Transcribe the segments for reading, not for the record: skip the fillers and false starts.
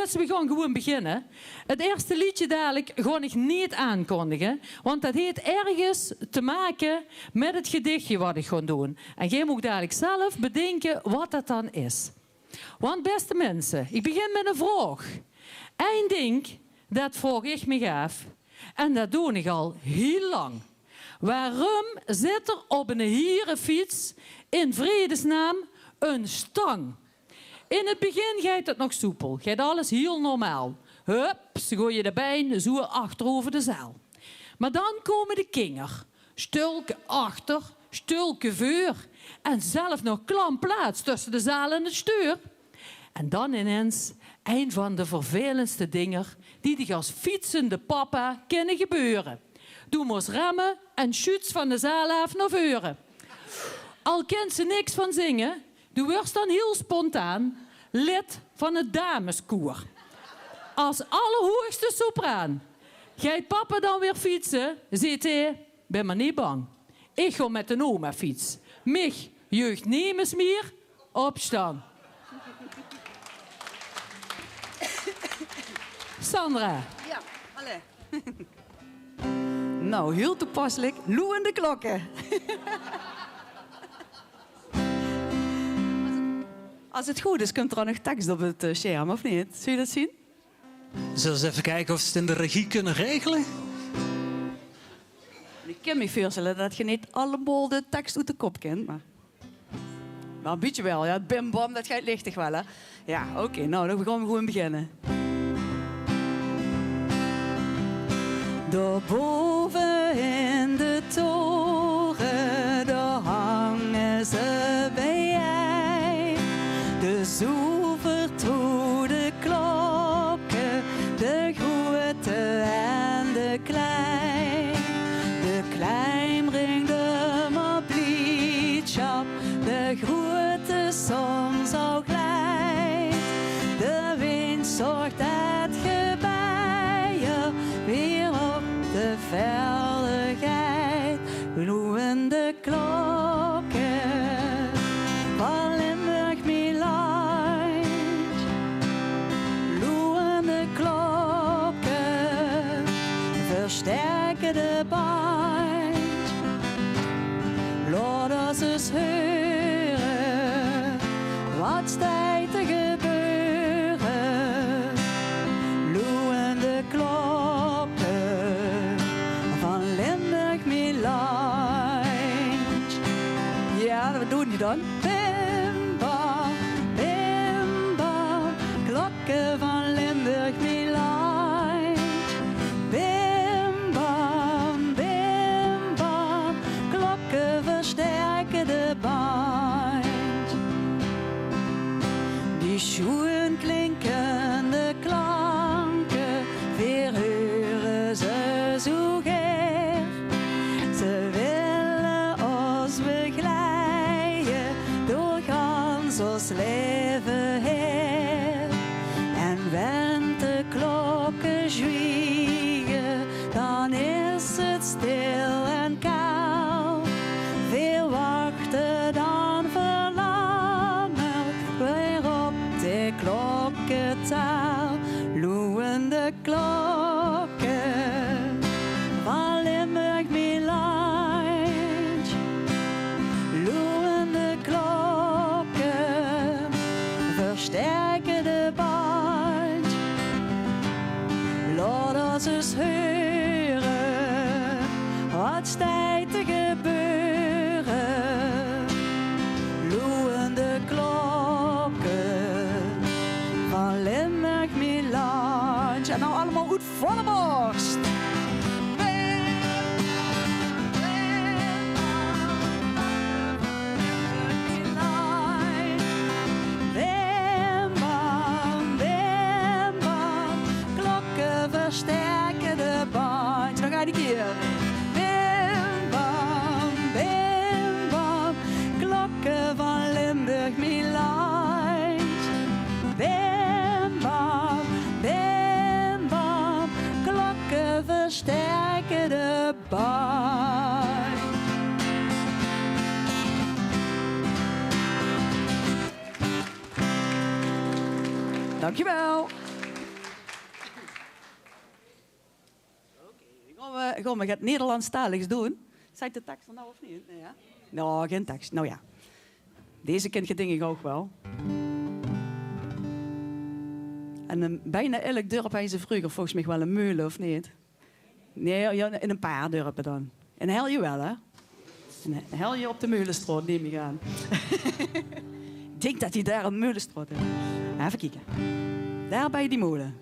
mensen, we gaan gewoon beginnen. Het eerste liedje dadelijk ga ik niet aankondigen. Want dat heeft ergens te maken met het gedichtje wat ik ga doen. En jij moet dadelijk zelf bedenken wat dat dan is. Want beste mensen, ik begin met een vraag. Eén ding, dat vraag ik me af. En dat doe ik al heel lang. Waarom zit er op een herenfiets in vredesnaam een stang? In het begin gaat het nog soepel. Gaat alles heel normaal. Hup, ze gooien de been zo achterover de zaal. Maar dan komen de kinger. Stulken achter, stulken voor. En zelf nog klamplaats tussen de zaal en het stuur. En dan ineens een van de vervelendste dingen die als fietsende papa kunnen gebeuren. Doe moest remmen en shoots van de zaal af naar voren. Al kent ze niks van zingen, doe wordt dan heel spontaan lid van het dameskoor. Als allerhoogste sopraan. Gaat papa dan weer fietsen, zit hij, ben maar niet bang. Ik ga met een oma fiets. Mich, jeugd nemen meer, opstaan. Sandra. Ja, allee. Nou, heel toepasselijk. Loe en de klokken. Als het goed is, komt er al nog tekst op het scherm, of niet? Zul je dat zien? Zullen we eens even kijken of ze het in de regie kunnen regelen? Ik kan me voorstellen dat je niet allemaal de tekst uit de kop kent, maar... Nou, een beetje wel, ja. Het bim bam, dat gaat lichtig wel, hè. Ja, oké, nou, dan gaan we gewoon beginnen. Daarboven in de toren, daar hangen ze bij jij. De zoevertrouwde klokken, de grote en de klein. De klein brengt maar blijdschap, de grote soms al klein. De wind zorgt dat je bij je weer op de veiligheid. Gloeiende klokken van Limburg Milaan. Gloeiende klokken versterken de band. Laat ons eens horen wat staat te gebeuren. Gloeiende klokken van Limburg Milaan. Ja, wat doen die dan? Bim bam, klokken van Limburg Milaan. Bim bam, klokken versterken de band. Die schoen klinkende klanken, weer horen ze zo geer. Ze willen ons begeleiden door gans ons leven heen. En wenn de klokken zwiegen, dan is het stil en koud. Veel wachten dan verlangen weer op de klokkentaal. Loeiende klokken van Limburg Milaan. Loeiende klokken versterken de band. Laat ons eens horen wat staat te gebeuren. Loeiende klokken van Limburg Milaan. En nou allemaal goed volle borst. Versterken de band. Nog een keer. Bim bam, klokken van Limburg Milaan. Bim bam, klokken versterken de band. Dankjewel. gaan we het Nederlandstaligs doen. Zeg de tekst er nou of niet? Nee, ja? Nou, geen tekst. Nou ja. Deze kent je denk ik ook wel. En bijna elk dorp hebben ze vroeger volgens mij wel een meulen, of niet? Nee, ja, in een paar dorpen dan. In Helje wel, hè? In Helje op de Meulenstraat, neem ik aan. Ik denk dat hij daar een Meulenstraat heeft. Even kijken. Daar bij die molen.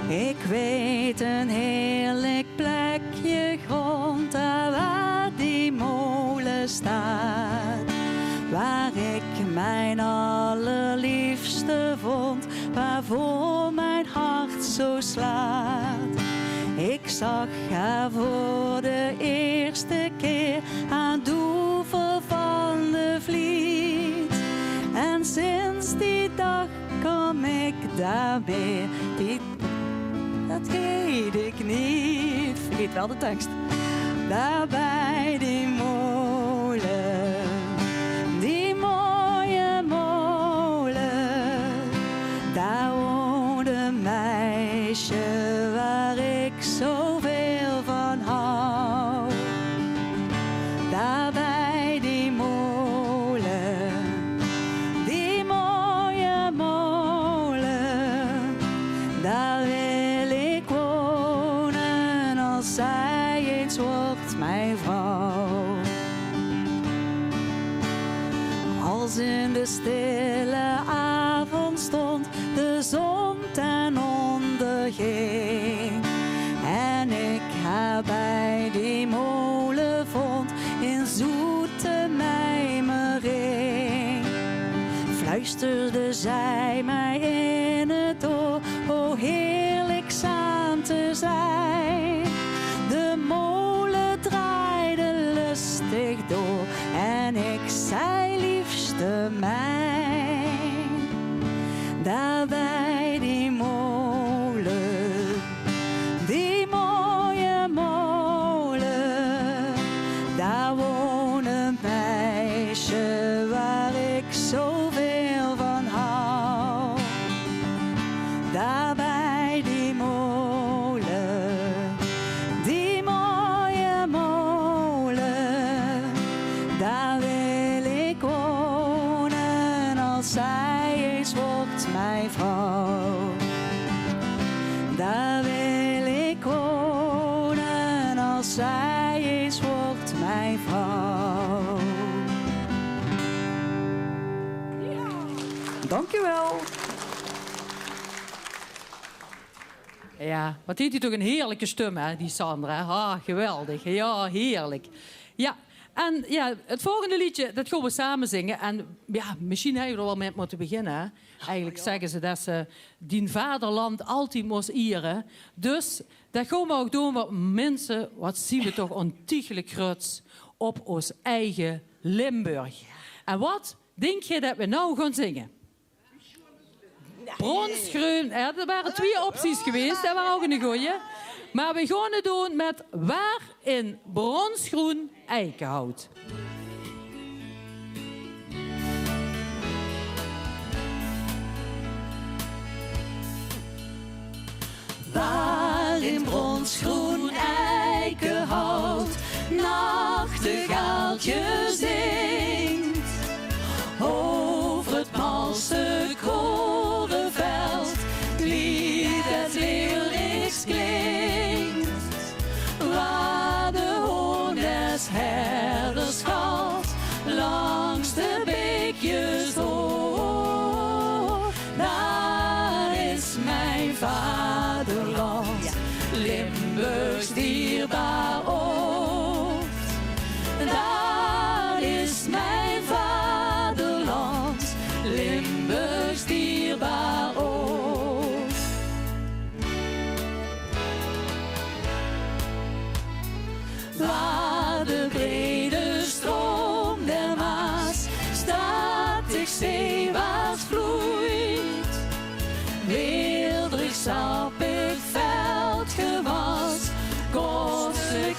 Ik weet een heerlijk plekje grond daar waar die molen staat. Waar ik mijn allerliefste vond, waarvoor mijn hart zo slaat. Ik zag haar voor de eerste keer aan de oever van de Vliet. En sinds die dag kom ik daar weer. Dat weet ik niet. Vergeet wel de tekst. Daar bij die molen. Die mooie molen. Daar woonde een meisje waar ik zoveel van hou. Daar bij die molen. Die mooie molen. Daar wil ik wonen als zij eens wordt mijn vrouw. Als in de stille avondstond de zon ten onder ging en ik haar bij die molen vond in zoete mijmering, fluisterde zij mij in het oor, o heerlijk samen te zijn. De molen draaide lustig door en ik zei liefste mijn, daar bij die molen, die mooie molen, daar woont een meisje waar ik zoveel van hou. Daar bij die molen, die mooie molen, daar wil ik wonen als zij eens wordt mijn vrouw. Daar wil ik wonen als zij eens wordt mijn vrouw. Ja. Dankjewel. Ja, wat heeft hij toch een heerlijke stem, hè, die Sandra. Ah, geweldig. Ja, heerlijk. Ja, en ja, het volgende liedje, dat gaan we samen zingen. En ja, misschien hebben we er wel mee moeten beginnen. Hè. Eigenlijk zeggen ze dat ze die vaderland altijd moest eren. Dus dat gaan we ook doen. Want mensen, wat zien we toch ontiegelijk groots op ons eigen Limburg. En wat denk je dat we nou gaan zingen? Bronsgroen. Ja, er waren 2 opties geweest. Dat waren ook een goeie. Maar we gaan het doen met waar in bronsgroen eikenhout. Waar in bronsgroen eikenhout nachtegaaltje zingt. Over het malse korenveld lied het lyrisch klinkt. Waar de hoorn des herders valt langs de beekjes door. Daar is mijn vaderland, Limburgs dierbaar oord. Daar is mijn vaderland, Limburgs dierbaar oord. Waar de brede stroom der Maas statig zeewaarts vloeit, weelderig sappig veldgewas, kostelijk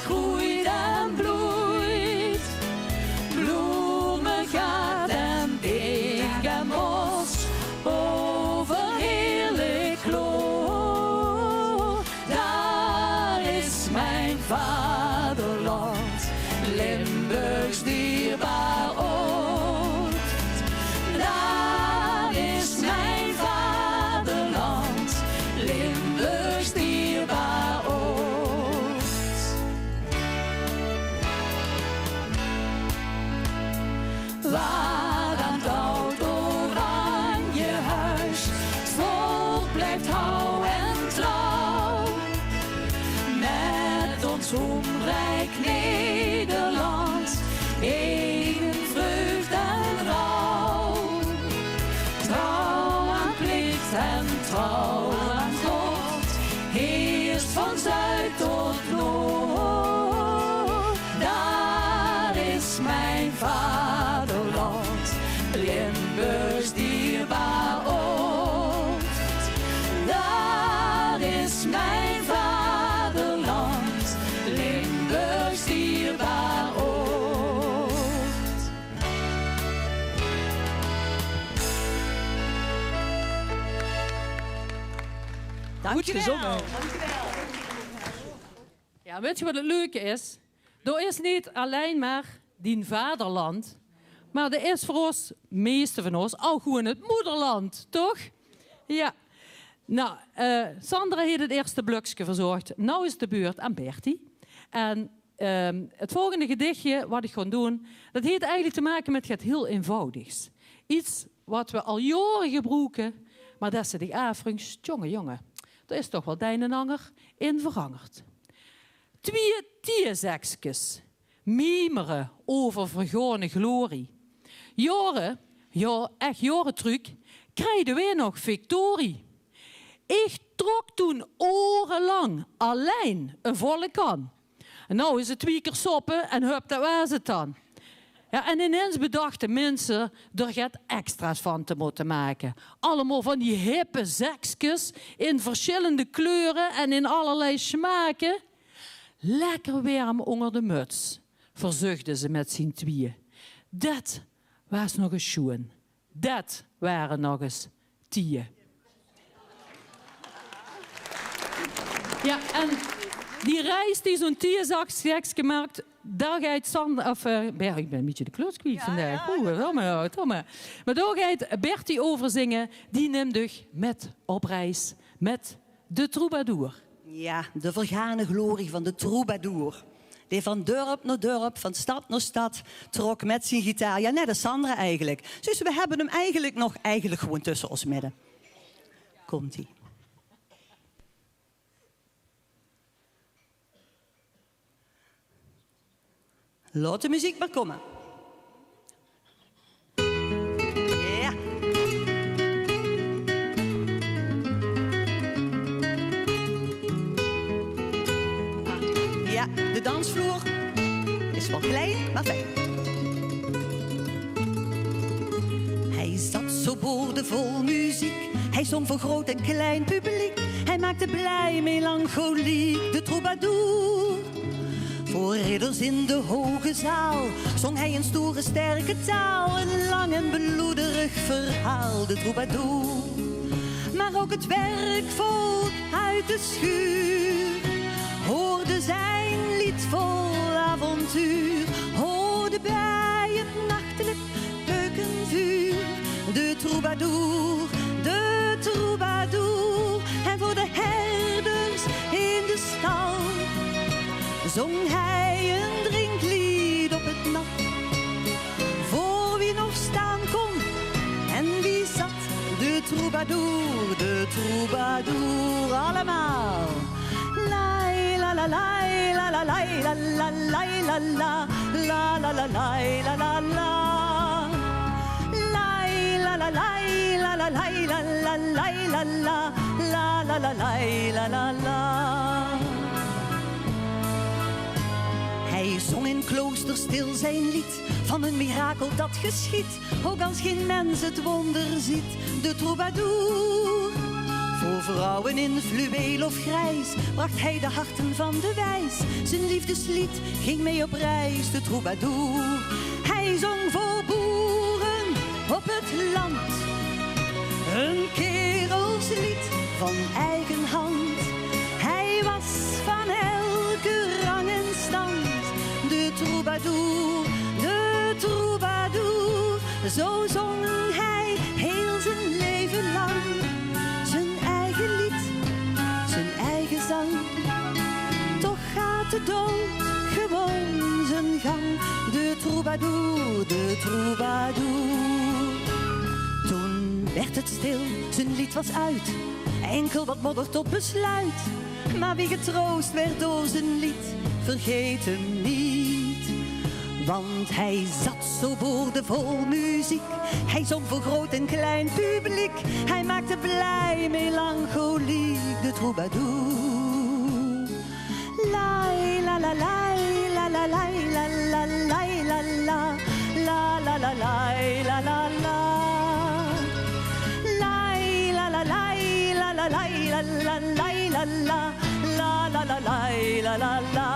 zoemrijk Nederland, eden vreugd en rouw. Trouw aan plicht en trouw aan God, heerst van zuid tot noord. Daar is mijn vaderland, Limburgs dierbaar oord. Daar is mijn vaderland, Limburgs dierbaar oord. Goed gezongen. Ja, weet je wat het leuke is? Er is niet alleen maar die vaderland, maar er is voor ons, meeste van ons, ook gewoon het moederland, toch? Ja. Nou, Sandra heeft het eerste blokje verzorgd. Nou is de beurt aan Bertie. En het volgende gedichtje, wat ik ga doen, dat heeft eigenlijk te maken met het heel eenvoudigs. Iets wat we al jaren gebruiken, maar dat ze zich afvraagt, jongen, daar is toch wel de een en ander in veranderd. 2 tierzekjes, mimeren over vergane glorie. Jaren, ja echt jaren terug, krijgen we nog victorie. Ik trok toen orenlang alleen een volle kan. En nou is het 2 keer soppen en hup, dat was het dan. Ja, en ineens bedachten mensen er gaat extra's van te moeten maken. Allemaal van die hippe zekjes in verschillende kleuren en in allerlei smaken. Lekker warm onder de muts, verzuchtten ze met z'n tweeën. Dat was nog eens schoen. Dat waren nog eens tieën. Ja, en die reis die zo'n tierzakjes gemaakt, daar gaat Sander, of ik ben een beetje de klus kwijt vandaag. Tomme. Maar daar gaat Bertie over zingen, die neemt dus met op reis met de troubadour. Ja, de vergane glorie van de troubadour. Die van dorp naar dorp, van stad naar stad, trok met zijn gitaar. Ja, net als Sandra eigenlijk. Dus we hebben hem eigenlijk gewoon tussen ons midden. Komt-ie. Laat de muziek maar komen. Ja. Ja, de dansvloer is wel klein, maar fijn. Hij zat zo boordevol muziek. Hij zong voor groot en klein publiek. Hij maakte blij melancholiek de troubadour. Voor ridders in de hoge zaal zong hij een stoere sterke taal. Een lang en bloederig verhaal, de troubadour. Maar ook het werkvolk uit de schuur hoorde zijn lied vol avontuur. Hoorde bij het nachtelijk keukenvuur de troubadour, de troubadour. En voor de herders in de stal zong hij een drinklied op het nat. Voor wie nog staan kon en wie zat, de troubadour, de troubadour. Allemaal. La la la la la la la la la la la la la la la la la la la. La la la la la la la la la la la la la la la. Hij zong in klooster stil zijn lied van een mirakel dat geschiet. Ook als geen mens het wonder ziet, de troubadour. Voor vrouwen in fluweel of grijs bracht hij de harten van de wijs. Zijn liefdeslied ging mee op reis, de troubadour. Hij zong voor boeren op het land een kerelslied van eigen hand. Hij was van elke rang en stand, de troubadour, de troubadour. Zo zong hij heel zijn leven lang zijn eigen lied, zijn eigen zang. Toch gaat de dood gewoon zijn gang, de troubadour, de troubadour. Toen werd het stil, zijn lied was uit, enkel wat modder tot besluit. Maar wie getroost werd door zijn lied, vergeet hem niet. Want hij zat zo boordevol muziek. Hij zong voor groot en klein publiek. Hij maakte blij melancholiek de troubadour. Lai la la lai la la lai la la lai la la la la la lai la la la lai la la lai la la lai la la lai la la la la la lai la la la.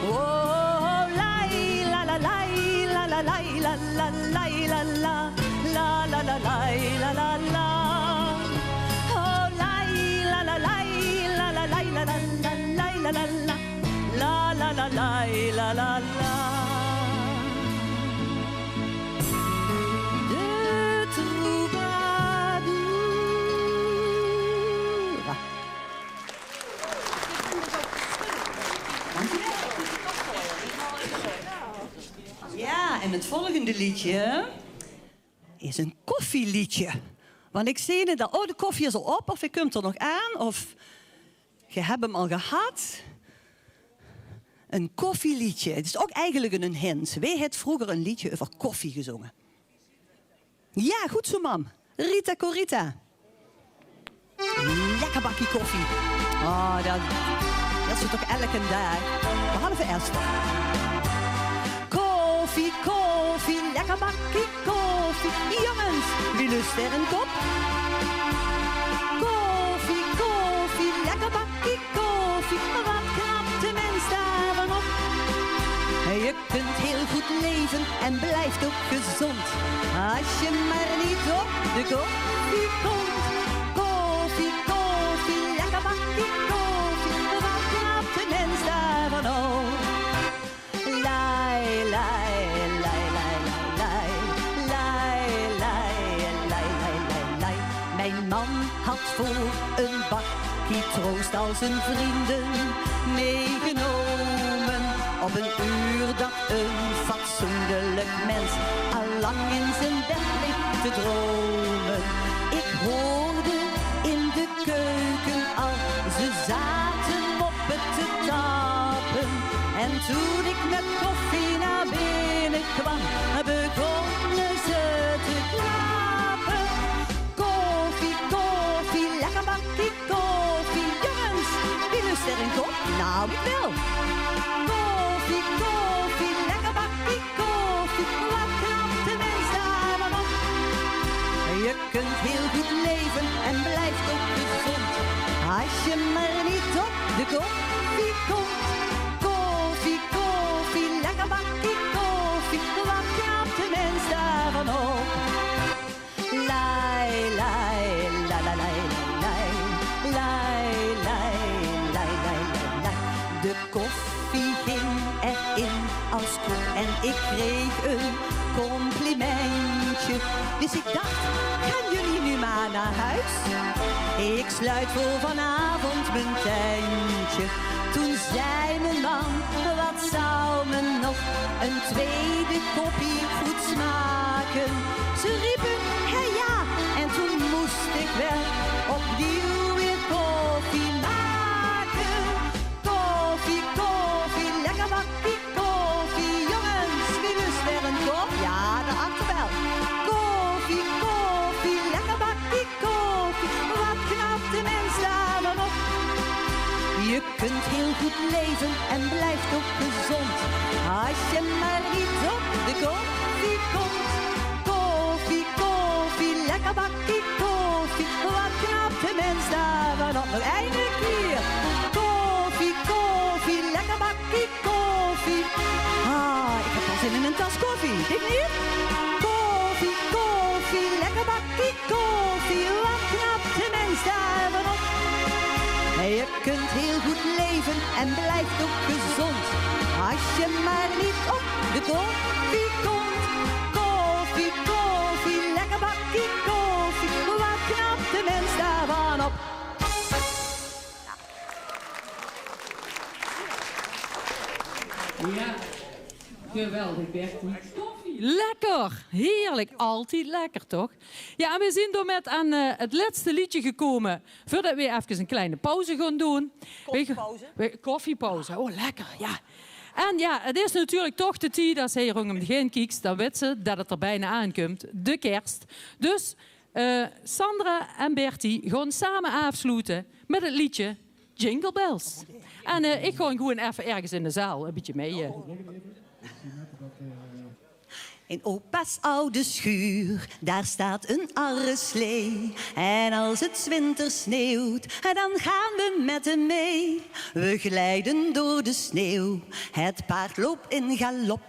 Oh lai la la lai la la lai la la lai la la la la la lai la la la. Oh lai la la lai la la lai la la la lai la la la la la la lai la la la. De troubadour. Ja, en het volgende liedje is een koffieliedje. Want ik zie het al, oh, de koffie is al op, of je komt er nog aan, of je hebt hem al gehad. Een koffieliedje. Het is ook eigenlijk een hint. Wie heeft vroeger een liedje over koffie gezongen? Ja, goed zo, mam. Rita Corita. Lekker bakje koffie. Oh, dat is toch elke dag. Behalve Esther. Koffie, koffie, lekker bakje koffie. Jongens, wie lust er een kop? Koffie, koffie, lekker bakje koffie. Wat knapt de mens daarvan op? Je kunt heel goed leven en blijft ook gezond. Als je maar niet op de koffie komt. Koffie, koffie, lekker bakje koffie. Wat knapt de mens daarvan op? Lai, lai, lai, lai, lai, lai, lai, lai, lai, lai, lai. Mijn man had voor een bakje troost al zijn vrienden meegenomen. Op een uur dat een fatsoenlijk mens allang in zijn bed ligt te dromen. Ik hoorde in de keuken al, ze zaten op het te tappen. En toen ik met koffie naar binnen kwam, begonnen ze te klappen. Koffie, koffie, lekker bakje koffie. Jongens, wie lust er een kop? Nou, ik wel. Koffie, koffie, lekker bakje koffie. Wat knapt de mens daarvan op? Je kunt heel goed leven en blijft ook gezond. Als je maar niet op de koffie komt. Koffie, koffie, lekker bakje koffie. Wat knapt de mens daarvan op? Lai, lai, la la lai, lai, lai, lai, lai, lai, lai. De koffie ging erin als koek en ik kreeg een complimentje. Dus ik dacht, gaan jullie nu maar naar huis? Ik sluit voor vanavond mijn tentje. Toen zei mijn man, wat zou me nog een tweede koppie goed smaken? Ze riepen, hé ja, en toen moest ik wel opnieuw weer koffie maken. Koffie, koffie, lekker bakje koffie. Jongens, wie lust er een kop? Ja, daarachter wel. Koffie, koffie, lekker bakje koffie. Wat knapt de mens daarvan op? Je kunt heel goed leven en blijft ook gezond. Als je maar niet op de koffie komt. Koffie, koffie, lekker bakje koffie. Wat knapt de mens daarvan op? Nog eindelijk hier. Koffie, koffie, lekker bakje koffie. Ah, ik heb al zin in een tas koffie. Ik niet? Koffie, koffie, lekker bakje koffie. Wat knapt de mens daarvan op? Je kunt heel goed leven en blijft ook gezond. Als je maar niet op de koffie komt. Koffie, koffie, lekker bakje koffie. Wat knapt de mens daarvan op? Ja, geweldig Bertie. Koffie, lekker. Heerlijk. Altijd lekker, toch? Ja, en we zijn door met aan het laatste liedje gekomen. Voordat we even een kleine pauze gaan doen. Koffiepauze? Koffiepauze. Oh, lekker, ja. En ja, het is natuurlijk toch de tijd als hij rondom de heen kijkt, dan weet ze dat het er bijna aankomt. De kerst. Dus Sandra en Bertie gaan samen afsluiten met het liedje Jingle Bells. En ik ga gewoon even ergens in de zaal een beetje mee. In opa's oude schuur, daar staat een arre slee. En als het 's winters sneeuwt, dan gaan we met hem mee. We glijden door de sneeuw, het paard loopt in galop.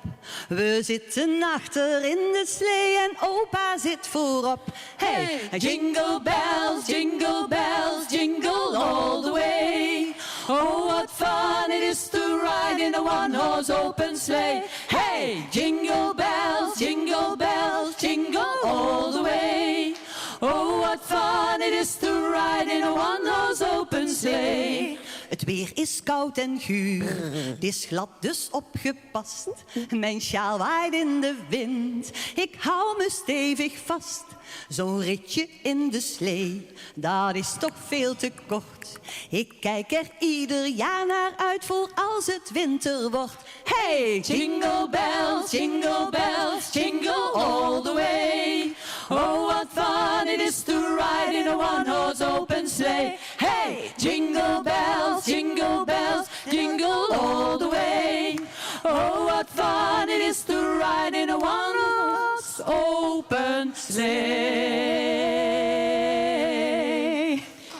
We zitten achter in de slee en opa zit voorop. Hey, jingle bells, jingle bells, jingle all the way. Oh, what fun it is to ride in a one-horse open sleigh. Hey, jingle bells, jingle bells, jingle all the way. Oh, what fun it is to ride in a one-horse open sleigh. Het weer is koud en guur, het is glad dus opgepast. Mijn sjaal waait in de wind, ik hou me stevig vast. Zo'n ritje in de slee, dat is toch veel te kort. Ik kijk er ieder jaar naar uit voor als het winter wordt. Hey, jingle bells, jingle bells, jingle all the way. Oh, what fun it is to ride in a one-horse open sleigh. Hey, jingle bells, jingle bells, jingle all the way. Oh, what fun it is to ride in a one-horse open sleigh.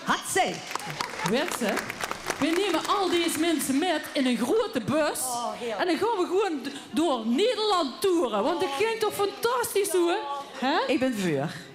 Hatsé. Weet ze? We nemen al deze mensen met in een grote bus. En dan gaan we gewoon door Nederland toeren. Want dat klinkt toch fantastisch, hoor? Hè? Ik ben vuur.